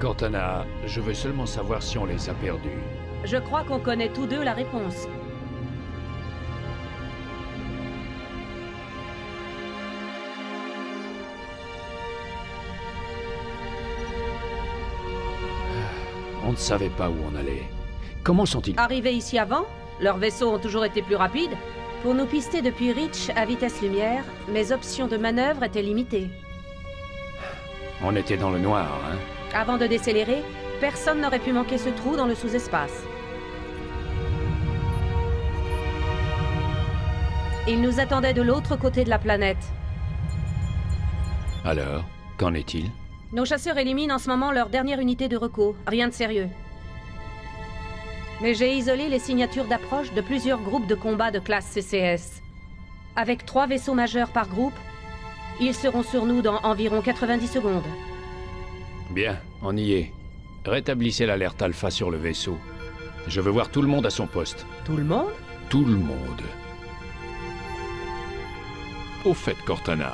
Cortana, je veux seulement savoir si on les a perdus. Je crois qu'on connaît tous deux la réponse. On ne savait pas où on allait. Comment sont-ils? Arrivés ici avant, leurs vaisseaux ont toujours été plus rapides. Pour nous pister depuis Reach à vitesse lumière, mes options de manœuvre étaient limitées. On était dans le noir, hein? Avant de décélérer, personne n'aurait pu manquer ce trou dans le sous-espace. Ils nous attendaient de l'autre côté de la planète. Alors, qu'en est-il? Nos chasseurs éliminent en ce moment leur dernière unité de recours. Rien de sérieux. Mais j'ai isolé les signatures d'approche de plusieurs groupes de combat de classe CCS. Avec 3 vaisseaux majeurs par groupe, ils seront sur nous dans environ 90 secondes. Bien, on y est. Rétablissez l'alerte alpha sur le vaisseau. Je veux voir tout le monde à son poste. Tout le monde? Tout le monde. Au fait, Cortana,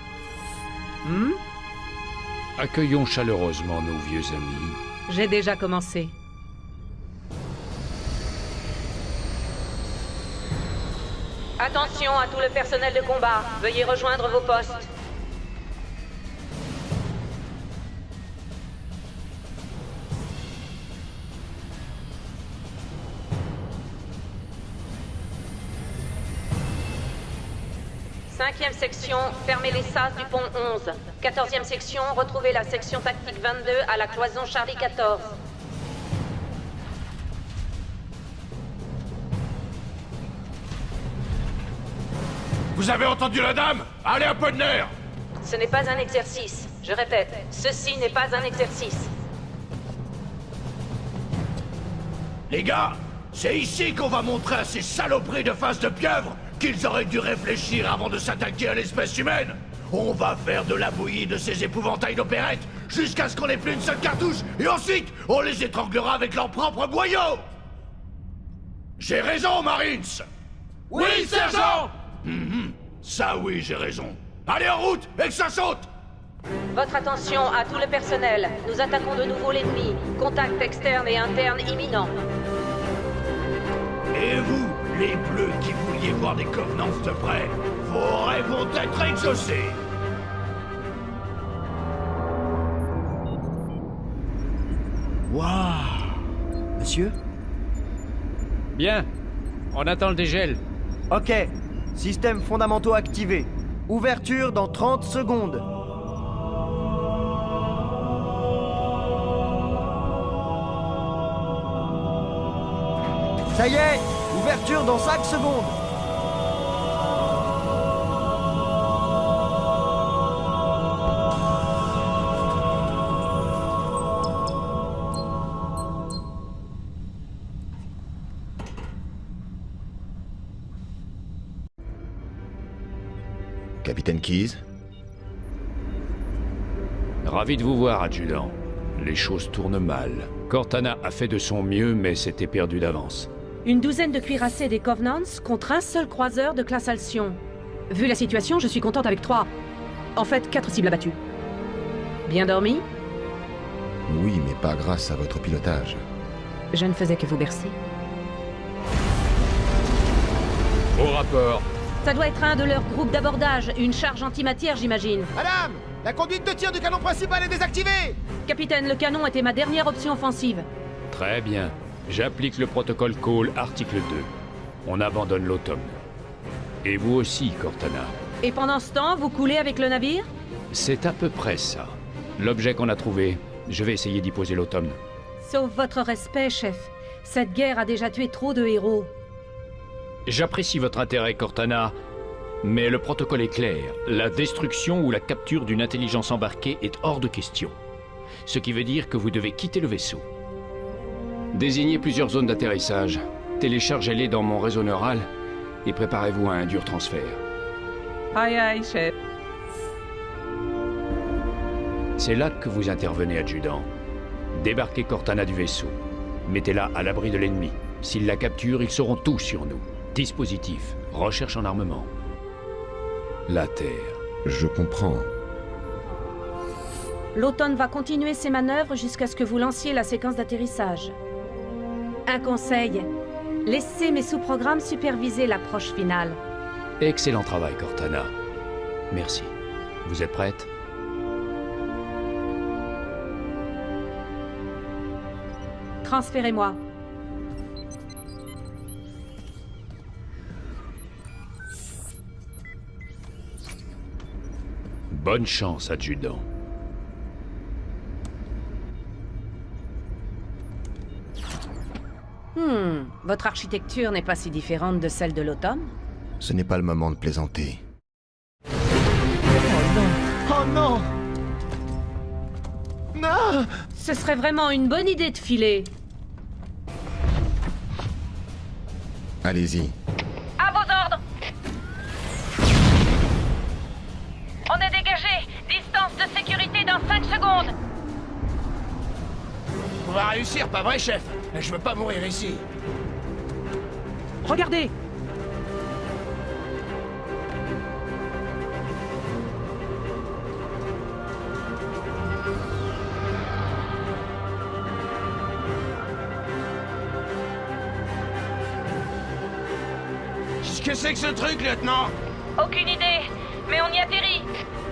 accueillons chaleureusement nos vieux amis. J'ai déjà commencé. Attention à tout le personnel de combat. Veuillez rejoindre vos postes. Cinquième section, fermez les sas du pont 11. 14e section, retrouvez la section tactique 22 à la cloison Charlie 14. Vous avez entendu la dame? Allez, un peu de nerf! Ce n'est pas un exercice. Je répète, ceci n'est pas un exercice. Les gars, c'est ici qu'on va montrer à ces saloperies de face de pieuvre qu'ils auraient dû réfléchir avant de s'attaquer à l'espèce humaine. On va faire de la bouillie de ces épouvantails d'opérette jusqu'à ce qu'on ait plus une seule cartouche, et ensuite, on les étranglera avec leurs propres boyaux! J'ai raison, Marines! Oui, sergent! Ça oui, j'ai raison. Allez en route, et que ça saute! Votre attention à tout le personnel. Nous attaquons de nouveau l'ennemi. Contact externe et interne imminent. Et vous, les bleus qui vouliez voir des Covenants de près, vos rêves vont être exaucés! Waouh! Monsieur? Bien, on attend le dégel. Ok. Systèmes fondamentaux activés. Ouverture dans 30 secondes. Ça y est! Ouverture dans 5 secondes. Capitaine Keyes? Ravi de vous voir, adjudant. Les choses tournent mal. Cortana a fait de son mieux, mais s'était perdu d'avance. Une douzaine de cuirassés des Covenants contre un seul croiseur de classe Alcyon. Vu la situation, je suis contente avec 3. En fait, 4 cibles abattues. Bien dormi? Oui, mais pas grâce à votre pilotage. Je ne faisais que vous bercer. Au rapport. Ça doit être un de leurs groupes d'abordage, une charge antimatière, j'imagine. Madame, la conduite de tir du canon principal est désactivée! Capitaine, le canon était ma dernière option offensive. Très bien. J'applique le protocole Call, article 2. On abandonne l'automne. Et vous aussi, Cortana. Et pendant ce temps, vous coulez avec le navire? C'est à peu près ça. L'objet qu'on a trouvé, je vais essayer d'y poser l'automne. Sauf votre respect, chef. Cette guerre a déjà tué trop de héros. J'apprécie votre intérêt, Cortana, mais le protocole est clair. La destruction ou la capture d'une intelligence embarquée est hors de question. Ce qui veut dire que vous devez quitter le vaisseau. Désignez plusieurs zones d'atterrissage, téléchargez-les dans mon réseau neural et préparez-vous à un dur transfert. Aïe aïe, chef. C'est là que vous intervenez, adjudant. Débarquez Cortana du vaisseau. Mettez-la à l'abri de l'ennemi. S'ils la capturent, ils sauront tout sur nous. Dispositif, recherche en armement. La Terre. Je comprends. l'Automne va continuer ses manœuvres jusqu'à ce que vous lanciez la séquence d'atterrissage. Un conseil, laissez mes sous-programmes superviser l'approche finale. Excellent travail, Cortana. Merci. Vous êtes prête? Transférez-moi. Bonne chance, adjudant. Votre architecture n'est pas si différente de celle de l'Automne. Ce n'est pas le moment de plaisanter. Oh non! Non! Ce serait vraiment une bonne idée de filer. Allez-y. À vos ordres! On est dégagé! Distance de sécurité dans 5 secondes! On va réussir, pas vrai, chef? Je veux pas mourir ici. Regardez! Qu'est-ce que c'est que ce truc, lieutenant? Aucune idée, mais on y atterrit!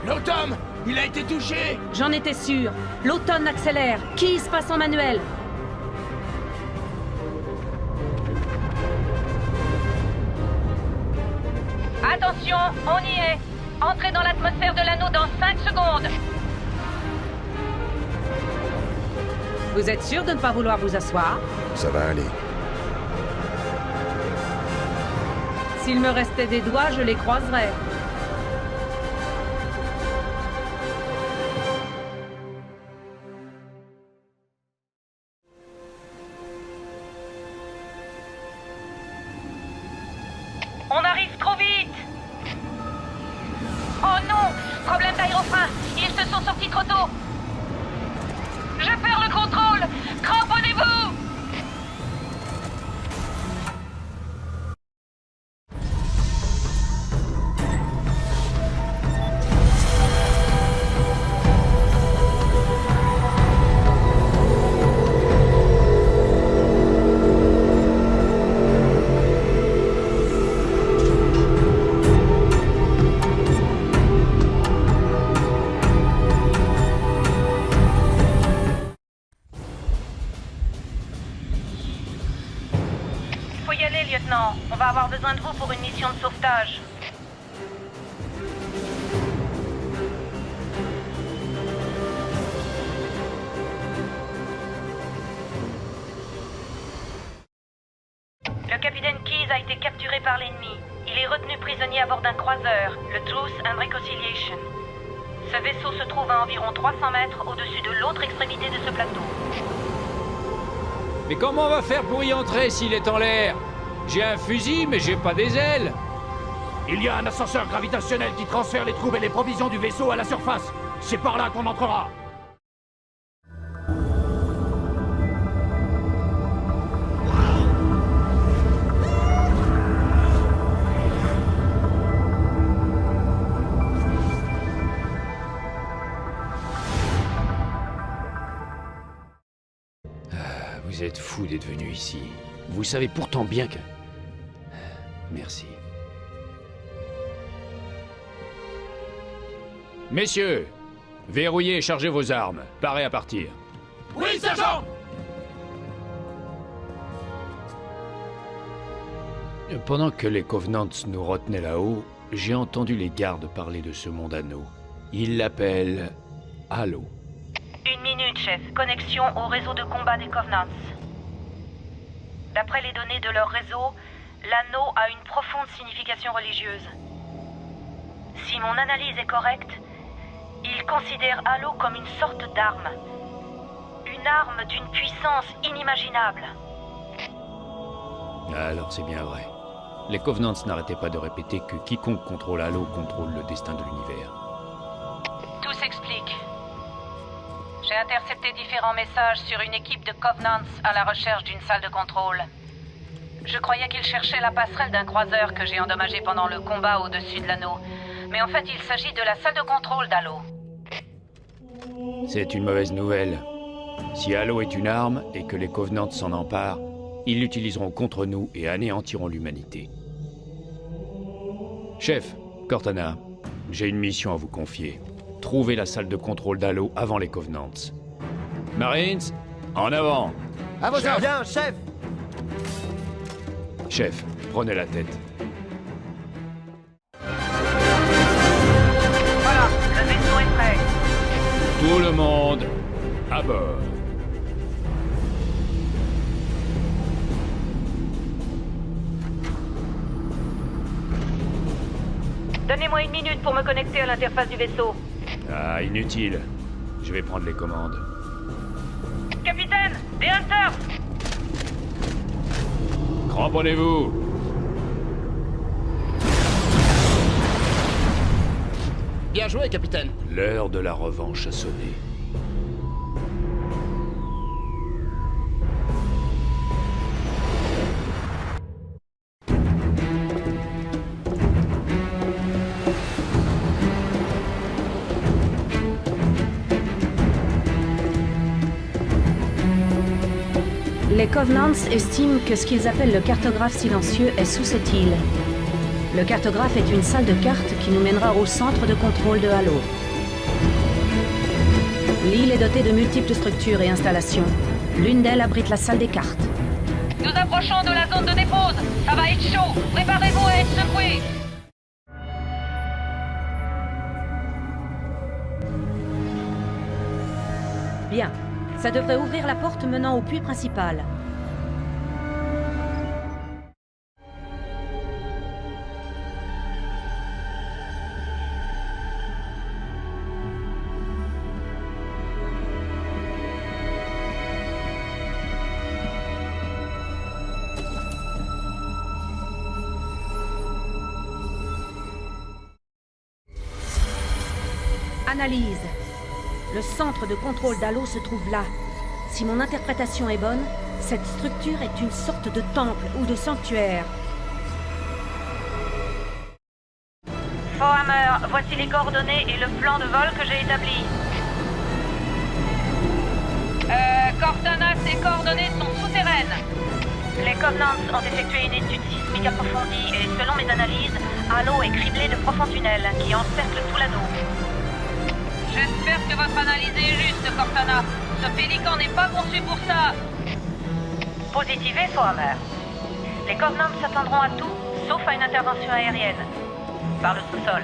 L'Automne, il a été touché! J'en étais sûr. L'Automne accélère. Qui se passe en manuel? Attention, on y est. Entrez dans l'atmosphère de l'anneau dans 5 secondes. Vous êtes sûr de ne pas vouloir vous asseoir? Ça va aller. S'il me restait des doigts, je les croiserais. On arrive trop vite! Oh non! Problème d'aérofrein! Ils se sont sortis trop tôt! Je perds le contrôle! Cramponnez-vous! Faut y aller, lieutenant. On va avoir besoin de vous pour une mission de sauvetage. Le capitaine Keyes a été capturé par l'ennemi. Il est retenu prisonnier à bord d'un croiseur, le Truth and Reconciliation. Ce vaisseau se trouve à environ 300 mètres au-dessus de l'autre extrémité de ce plateau. Mais comment on va faire pour y entrer s'il est en l'air? J'ai un fusil, mais j'ai pas des ailes. Il y a un ascenseur gravitationnel qui transfère les troupes et les provisions du vaisseau à la surface. C'est par là qu'on entrera. Vous êtes fou d'être venu ici. Vous savez pourtant bien que... Merci. Messieurs, verrouillez et chargez vos armes. Parez à partir. Oui, sergent! Pendant que les Covenants nous retenaient là-haut, j'ai entendu les gardes parler de ce monde anneau. Ils l'appellent Halo. 1 minute, chef. Connexion au réseau de combat des Covenants. D'après les données de leur réseau, l'anneau a une profonde signification religieuse. Si mon analyse est correcte, ils considèrent Halo comme une sorte d'arme. Une arme d'une puissance inimaginable. Alors c'est bien vrai. Les Covenants n'arrêtaient pas de répéter que quiconque contrôle Halo contrôle le destin de l'univers. Tout s'explique. J'ai intercepté différents messages sur une équipe de Covenants à la recherche d'une salle de contrôle. Je croyais qu'ils cherchaient la passerelle d'un croiseur que j'ai endommagé pendant le combat au-dessus de l'anneau. Mais en fait, il s'agit de la salle de contrôle d'Halo. C'est une mauvaise nouvelle. Si Halo est une arme et que les Covenants s'en emparent, ils l'utiliseront contre nous et anéantiront l'humanité. Chef, Cortana, j'ai une mission à vous confier. Trouvez la salle de contrôle d'Halo avant les Covenants. Marines, en avant! À vos ordres. Bien, chef. Chef, prenez la tête. Voilà, le vaisseau est prêt. Tout le monde, à bord. Donnez-moi une minute pour me connecter à l'interface du vaisseau. Ah, inutile. Je vais prendre les commandes. Capitaine, des Hunters! Cramponnez-vous! Bien joué, capitaine. L'heure de la revanche a sonné. Les Covenants estiment que ce qu'ils appellent le cartographe silencieux est sous cette île. Le cartographe est une salle de cartes qui nous mènera au centre de contrôle de Halo. L'île est dotée de multiples structures et installations. L'une d'elles abrite la salle des cartes. Nous approchons de la zone de dépose. Ça va être chaud. Préparez-vous à être secoués. Bien. Ça devrait ouvrir la porte menant au puits principal. Analyse. Le centre de contrôle d'Halo se trouve là. Si mon interprétation est bonne, cette structure est une sorte de temple ou de sanctuaire. Fohammer, voici les coordonnées et le plan de vol que j'ai établi. Cortana, ces coordonnées sont souterraines. Les Covenants ont effectué une étude sismique approfondie et selon mes analyses, Halo est criblé de profonds tunnels qui encerclent tout l'anneau. J'espère que votre analyse est juste, Cortana. Ce pélican n'est pas conçu pour ça. Positivé, Fohammer. Les Covenants s'attendront à tout, sauf à une intervention aérienne. Par le sous-sol.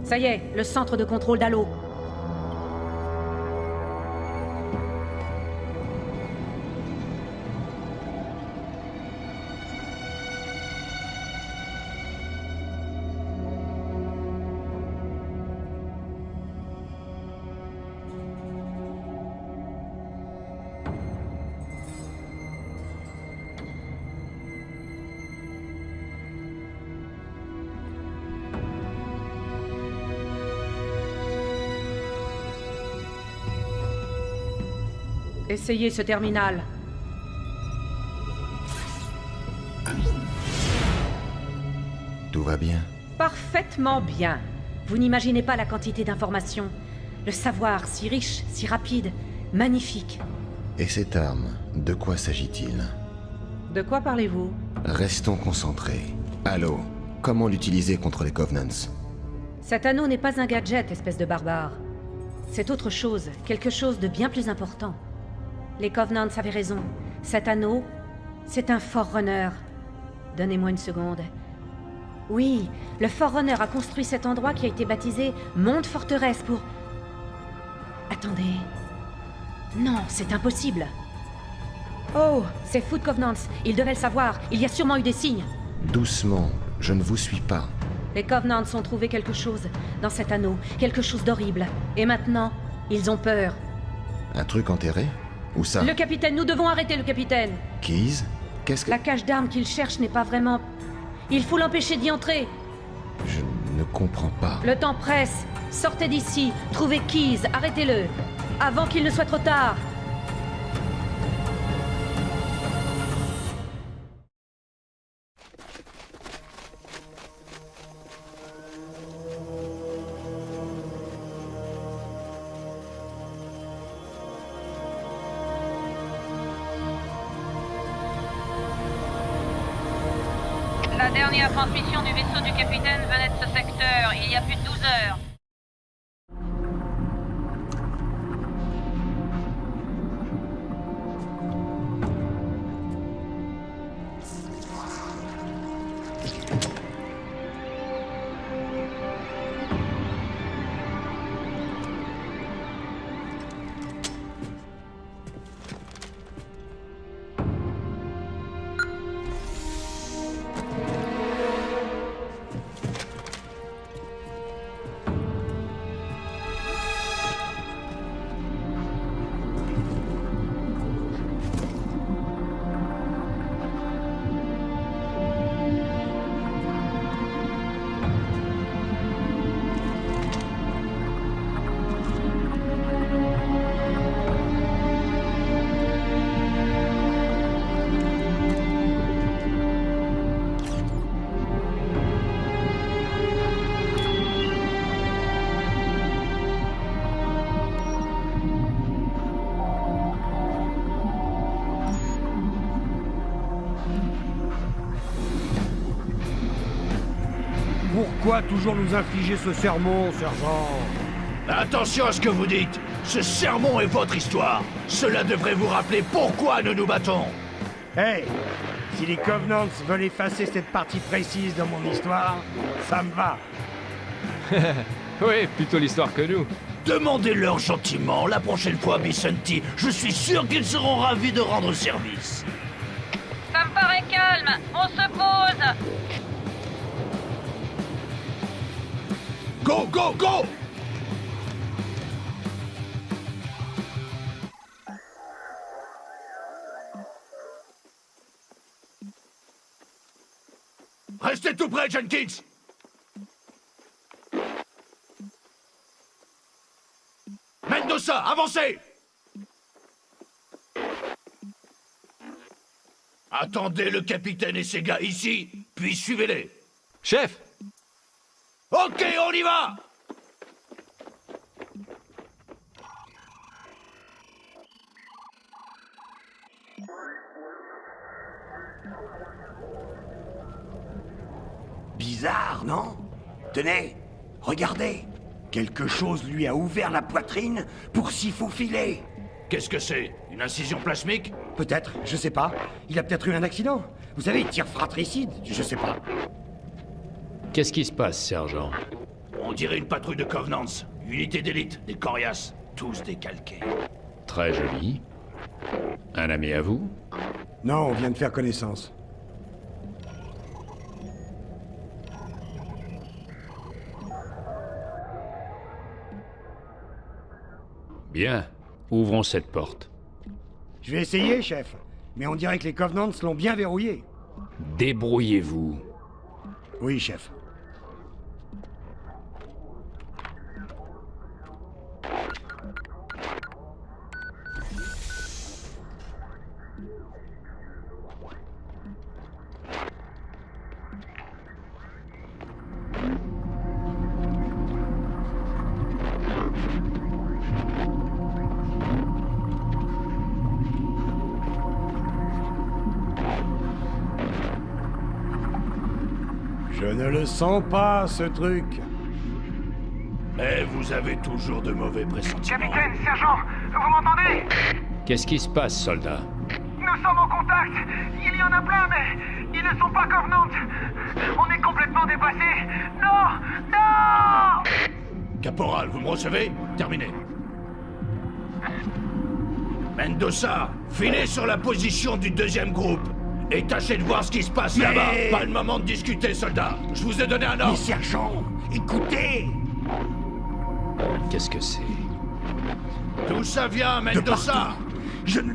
Ça y est, le centre de contrôle d'Halo. Essayez ce terminal. Tout va bien? Parfaitement bien. Vous n'imaginez pas la quantité d'informations. Le savoir, si riche, si rapide, magnifique. Et cette arme, de quoi s'agit-il? De quoi parlez-vous? Restons concentrés. Halo, comment l'utiliser contre les Covenants? Cet anneau n'est pas un gadget, espèce de barbare. C'est autre chose, quelque chose de bien plus important. Les Covenants avaient raison. Cet anneau, c'est un Forerunner. Donnez-moi une seconde. Oui, le Forerunner a construit cet endroit qui a été baptisé Monde Forteresse pour... Attendez... Non, c'est impossible. Oh, c'est Food Covenants. Ils devaient le savoir. Il y a sûrement eu des signes. Doucement, je ne vous suis pas. Les Covenants ont trouvé quelque chose dans cet anneau. Quelque chose d'horrible. Et maintenant, ils ont peur. Un truc enterré? Où ça? Le capitaine, nous devons arrêter le capitaine. Keys? Qu'est-ce que... La cache d'armes qu'il cherche n'est pas vraiment... Il faut l'empêcher d'y entrer. Je ne comprends pas. Le temps presse. Sortez d'ici. Trouvez Keys. Arrêtez-le. Avant qu'il ne soit trop tard. La dernière transmission du vaisseau du capitaine venait de ce secteur, il y a plus de 12 heures. Pourquoi toujours nous infliger ce sermon, sergent? Attention à ce que vous dites. Ce sermon est votre histoire. Cela devrait vous rappeler pourquoi nous nous battons. Hey, si les Covenants veulent effacer cette partie précise de mon histoire, ça me va. Oui, plutôt l'histoire que nous. Demandez-leur gentiment la prochaine fois, Bissanti. Je suis sûr qu'ils seront ravis de rendre service. Ça me paraît calme, on se pose. Go, go, go! Restez tout près, Jenkins! Mendoza, avancez! Attendez le capitaine et ses gars ici, puis suivez-les. Chef! Ok, on y va! Bizarre, non? Tenez, regardez. Quelque chose lui a ouvert la poitrine pour s'y faufiler. Qu'est-ce que c'est? Une incision plasmique? Peut-être, je sais pas. Il a peut-être eu un accident. Vous savez, tir fratricide, je sais pas. Qu'est-ce qui se passe, sergent? On dirait une patrouille de Covenants. Unité d'élite, des coriaces, tous décalqués. Très joli. Un ami à vous? Non, on vient de faire connaissance. Bien. Ouvrons cette porte. Je vais essayer, chef. Mais on dirait que les Covenants l'ont bien verrouillé. Débrouillez-vous. Oui, chef. Je ne le sens pas, ce truc. Mais vous avez toujours de mauvais pressentiments. Capitaine, sergent, vous m'entendez? Qu'est-ce qui se passe, soldat? Nous sommes en contact. Il y en a plein, mais ils ne sont pas Covenants. On est complètement dépassés. Non! Non! Caporal, vous me recevez? Terminé. Mendoza, filez sur la position du deuxième groupe. Et tâchez de voir ce qui se passe là-bas. Pas le moment de discuter, soldats. Je vous ai donné un Mais ordre. sergent, écoutez! Qu'est-ce que c'est? D'où ça vient, De Mendoza? partout. Je ne...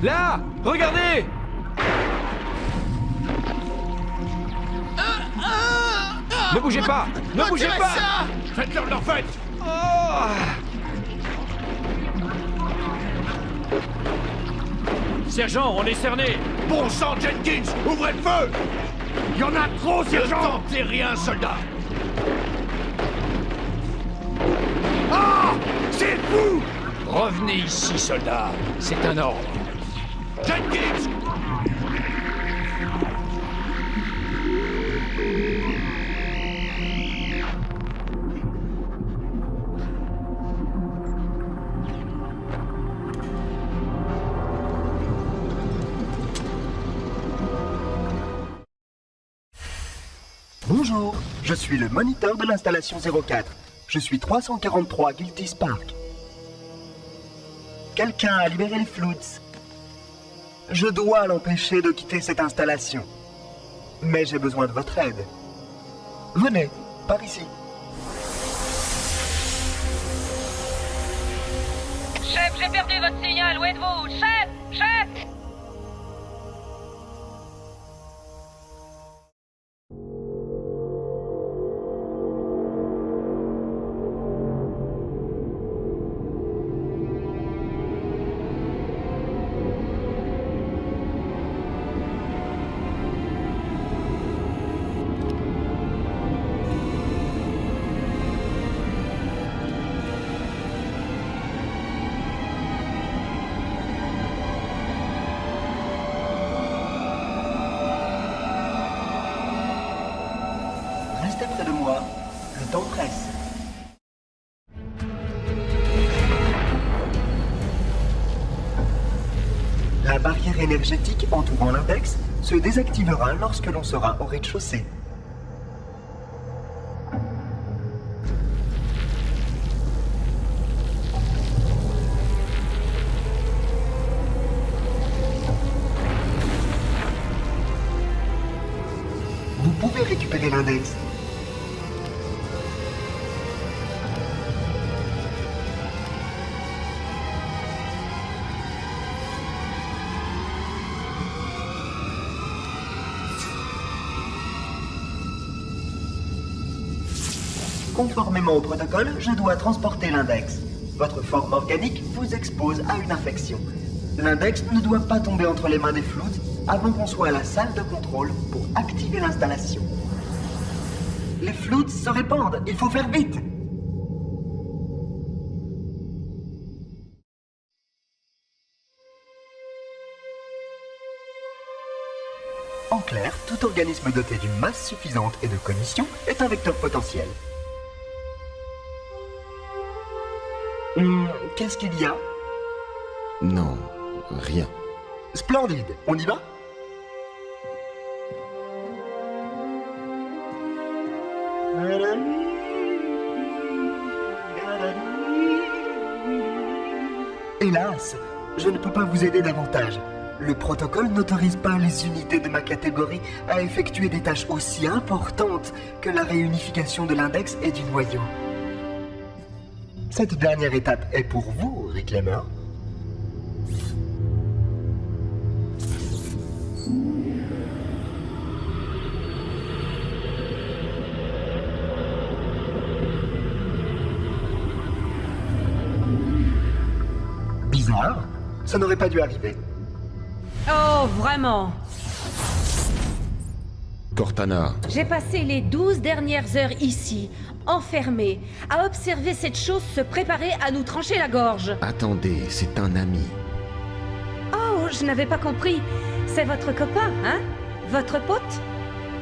Là! Regardez! Ne bougez pas! Ne bougez pas! Faites-leur de leur fête. Sergent, on est cerné! Bon sang, Jenkins, ouvrez le feu. Il y en a trop, Ne sergent! tentez rien, soldats. Ah! C'est fou! Revenez ici, soldats. C'est un ordre. Jenkins! Bonjour, je suis le moniteur de l'installation 04. Je suis 343 Guilty Spark. Quelqu'un a libéré les Floods. Je dois l'empêcher de quitter cette installation. Mais j'ai besoin de votre aide. Venez, par ici. Chef, j'ai perdu votre signal. Où êtes-vous? Chef! Chef! Restez près de moi. Le temps presse. La barrière énergétique entourant l'index se désactivera lorsque l'on sera au rez-de-chaussée. Vous pouvez récupérer l'index. Conformément au protocole, je dois transporter l'index. Votre forme organique vous expose à une infection. L'index ne doit pas tomber entre les mains des Floods avant qu'on soit à la salle de contrôle pour activer l'installation. Les Floods se répandent, il faut faire vite! En clair, tout organisme doté d'une masse suffisante et de cognition est un vecteur potentiel. Qu'est-ce qu'il y a? Non, rien. Splendide, on y va? Hélas, je ne peux pas vous aider davantage. Le protocole n'autorise pas les unités de ma catégorie à effectuer des tâches aussi importantes que la réunification de l'index et du noyau. Cette dernière étape est pour vous, Reclaimer. Bizarre, ça n'aurait pas dû arriver. Oh, vraiment? Cortana, J'ai passé les 12 dernières heures ici, enfermée, à observer cette chose se préparer à nous trancher la gorge. attendez, c'est un ami. Oh, je n'avais pas compris. C'est votre copain, hein? Votre pote?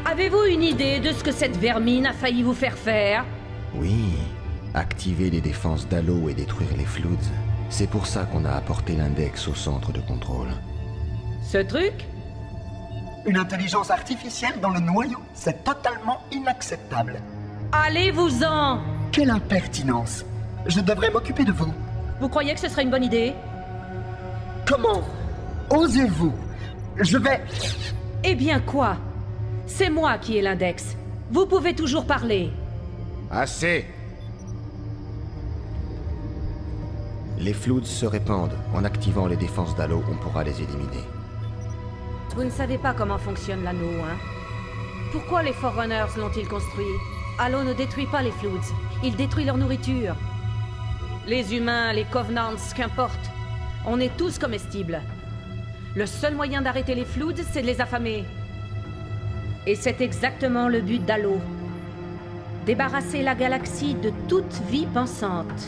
Avez-vous une idée de ce que cette vermine a failli vous faire faire? Oui, activer les défenses d'Halo et détruire les Floods. C'est pour ça qu'on a apporté l'index au centre de contrôle. Ce truc? Une intelligence artificielle dans le noyau, c'est totalement inacceptable. Allez-vous-en! Quelle impertinence! Je devrais m'occuper de vous. Vous croyez que ce serait une bonne idée? Comment osez-vous? Je vais... Eh bien quoi? C'est moi qui ai l'index. Vous pouvez toujours parler. Assez! Les Floods se répandent. En activant les défenses d'Halo, on pourra les éliminer. Vous ne savez pas comment fonctionne l'anneau, hein? Pourquoi les Forerunners l'ont-ils construit? Halo ne détruit pas les Floods. Il détruit leur nourriture. Les humains, les Covenants, qu'importe. On est tous comestibles. Le seul moyen d'arrêter les Floods, c'est de les affamer. Et c'est exactement le but d'Halo. Débarrasser la galaxie de toute vie pensante.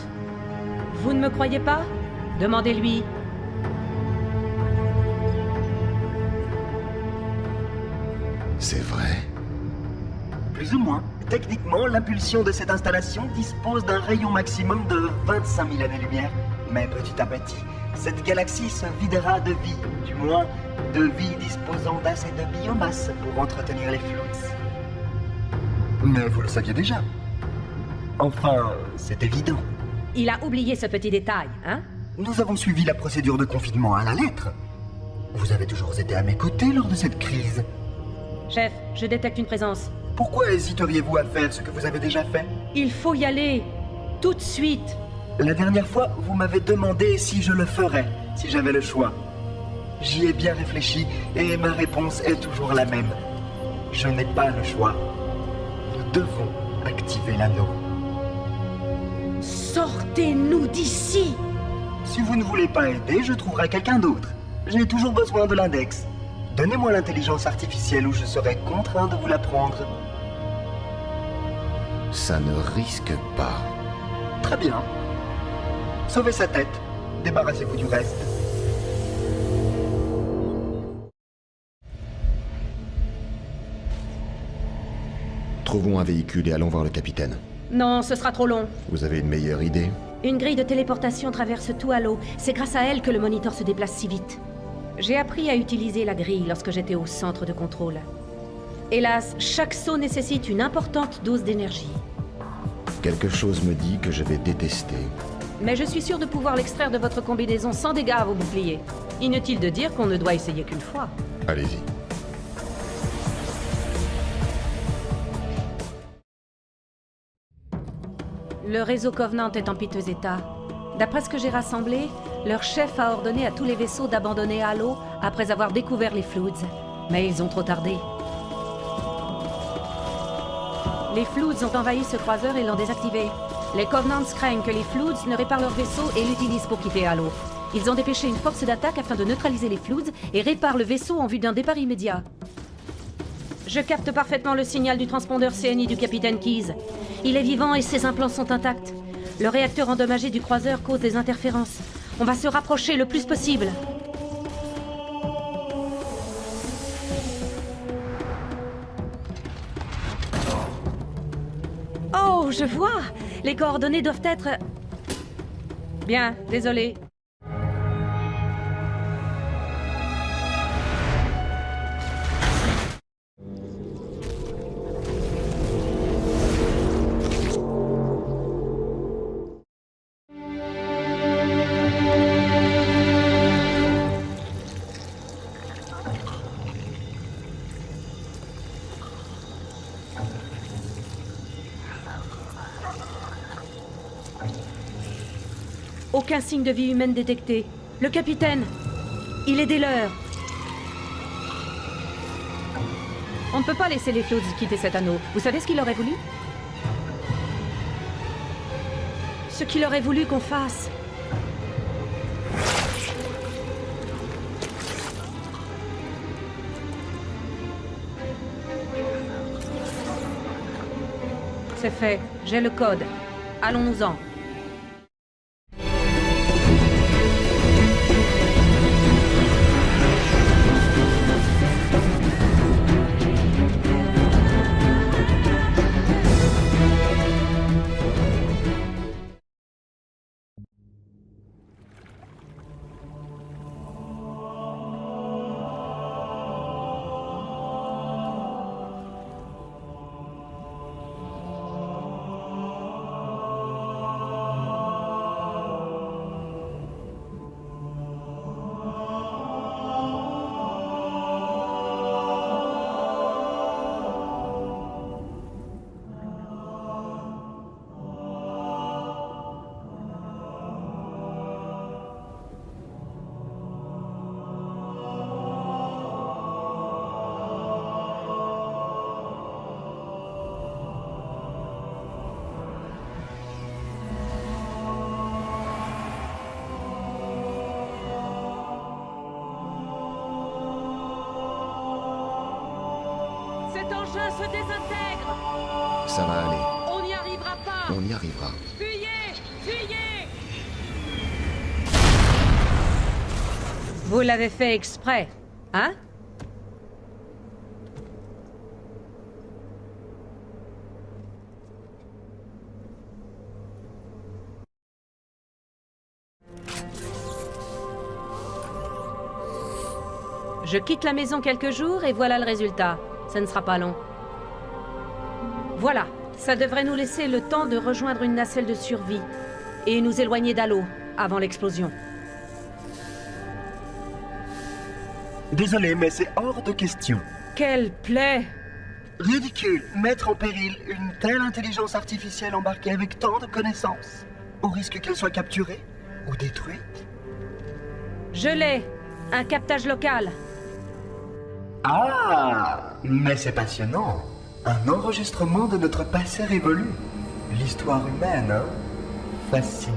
Vous ne me croyez pas? Demandez-lui. C'est vrai? Plus ou moins. Techniquement, l'impulsion de cette installation dispose d'un rayon maximum de 25 000 années-lumière. Mais petit à petit, cette galaxie se videra de vie, du moins de vie disposant d'assez de biomasse pour entretenir les Floods. Mais vous le saviez déjà. Enfin, c'est évident. Il a oublié ce petit détail, hein? Nous avons suivi la procédure de confinement à la lettre. Vous avez toujours été à mes côtés lors de cette crise. Chef, je détecte une présence. Pourquoi hésiteriez-vous à faire ce que vous avez déjà fait? Il faut y aller. Tout de suite. La dernière fois, vous m'avez demandé si je le ferais, si j'avais le choix. J'y ai bien réfléchi et ma réponse est toujours la même. Je n'ai pas le choix. Nous devons activer l'anneau. Sortez-nous d'ici! Si vous ne voulez pas aider, je trouverai quelqu'un d'autre. J'ai toujours besoin de l'index. Donnez-moi l'intelligence artificielle ou je serai contraint de vous la prendre. Ça ne risque pas. Très bien. Sauvez sa tête. Débarrassez-vous du reste. Trouvons un véhicule et allons voir le capitaine. Non, ce sera trop long. Vous avez une meilleure idée? Une grille de téléportation traverse tout Halo. C'est grâce à elle que le moniteur se déplace si vite. J'ai appris à utiliser la grille lorsque j'étais au centre de contrôle. Hélas, chaque saut nécessite une importante dose d'énergie. Quelque chose me dit que je vais détester. Mais je suis sûr de pouvoir l'extraire de votre combinaison sans dégâts à vos boucliers. Inutile de dire qu'on ne doit essayer qu'une fois. Allez-y. Le réseau Covenant est en piteux état. D'après ce que j'ai rassemblé, leur chef a ordonné à tous les vaisseaux d'abandonner Halo après avoir découvert les Floods. Mais ils ont trop tardé. Les Floods ont envahi ce croiseur et l'ont désactivé. Les Covenants craignent que les Floods ne réparent leur vaisseau et l'utilisent pour quitter Halo. Ils ont dépêché une force d'attaque afin de neutraliser les Floods et réparent le vaisseau en vue d'un départ immédiat. Je capte parfaitement le signal du transpondeur CNI du capitaine Keyes. Il est vivant et ses implants sont intacts. Le réacteur endommagé du croiseur cause des interférences. On va se rapprocher le plus possible. Oh, je vois! Les coordonnées doivent être... Bien, désolé. Aucun signe de vie humaine détecté. Le capitaine, il est des leurs. On ne peut pas laisser les Floods quitter cet anneau. Vous savez ce qu'il aurait voulu? Ce qu'il aurait voulu qu'on fasse. C'est fait. J'ai le code. Allons-nous-en. Cet engin se désintègre! Ça va aller. On n'y arrivera pas! On y arrivera. Fuyez! Fuyez! Vous l'avez fait exprès, hein? Je quitte la maison quelques jours et voilà le résultat. Ça ne sera pas long. Voilà, ça devrait nous laisser le temps de rejoindre une nacelle de survie et nous éloigner d'Halo avant l'explosion. Désolé, mais c'est hors de question. Quelle plaie! Ridicule, mettre en péril une telle intelligence artificielle embarquée avec tant de connaissances, au risque qu'elle soit capturée ou détruite. Je l'ai! Un captage local. Ah, mais c'est passionnant. Un enregistrement de notre passé révolu. L'histoire humaine, hein? Fascinant.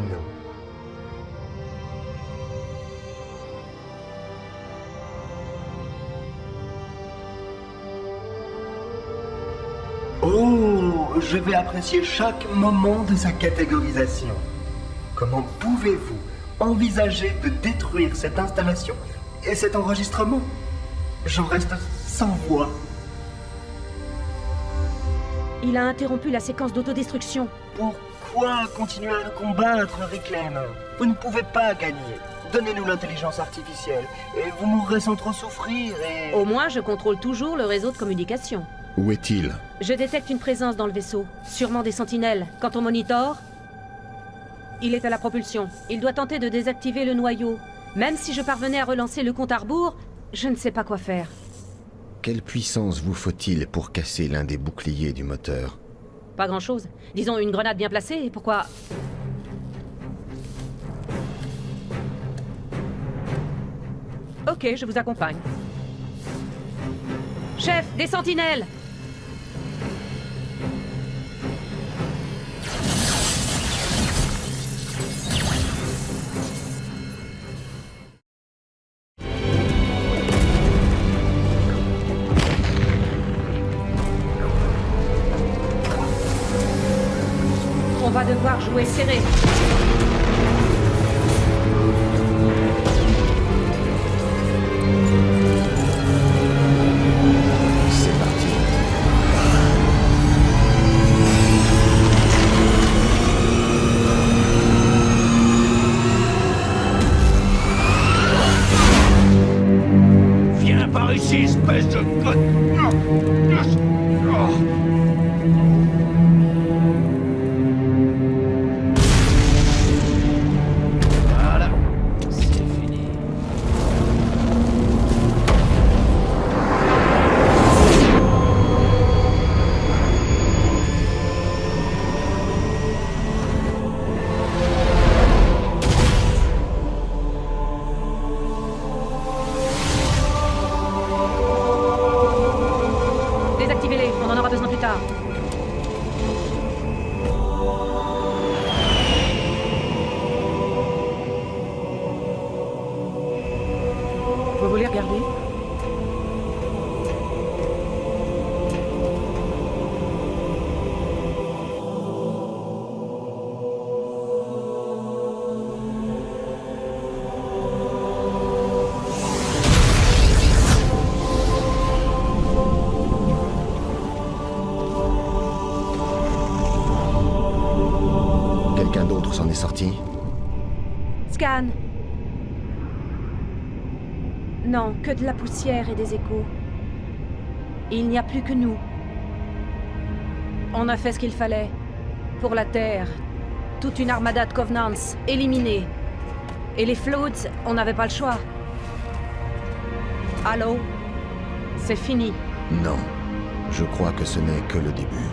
Oh, je vais apprécier chaque moment de sa catégorisation. Comment pouvez-vous envisager de détruire cette installation et cet enregistrement? J'en reste sans voix. Il a interrompu la séquence d'autodestruction. Pourquoi continuer à le combattre, Reclaim? Vous ne pouvez pas gagner. Donnez-nous l'intelligence artificielle et vous mourrez sans trop souffrir et... Au moins, je contrôle toujours le réseau de communication. Où est-il? Je détecte une présence dans le vaisseau. Sûrement des sentinelles. Quand on monitore, il est à la propulsion. Il doit tenter de désactiver le noyau. Même si je parvenais à relancer le compte à rebours, je ne sais pas quoi faire. Quelle puissance vous faut-il pour casser l'un des boucliers du moteur? Pas grand-chose. Disons une grenade bien placée, et pourquoi... Ok, je vous accompagne. Chef, des sentinelles! On va devoir jouer serré. C'est parti. Viens par ici, espèce de... Voilà, c'est fini. Désactivez-les, on en aura besoin plus tard. Vous voulez regarder? Quelqu'un d'autre s'en est sorti? Scan. Non, que de la poussière et des échos. Il n'y a plus que nous. On a fait ce qu'il fallait. Pour la Terre. Toute une armada de Covenants, éliminée. Et les Floats, on n'avait pas le choix. Halo, c'est fini. Non. Je crois que ce n'est que le début.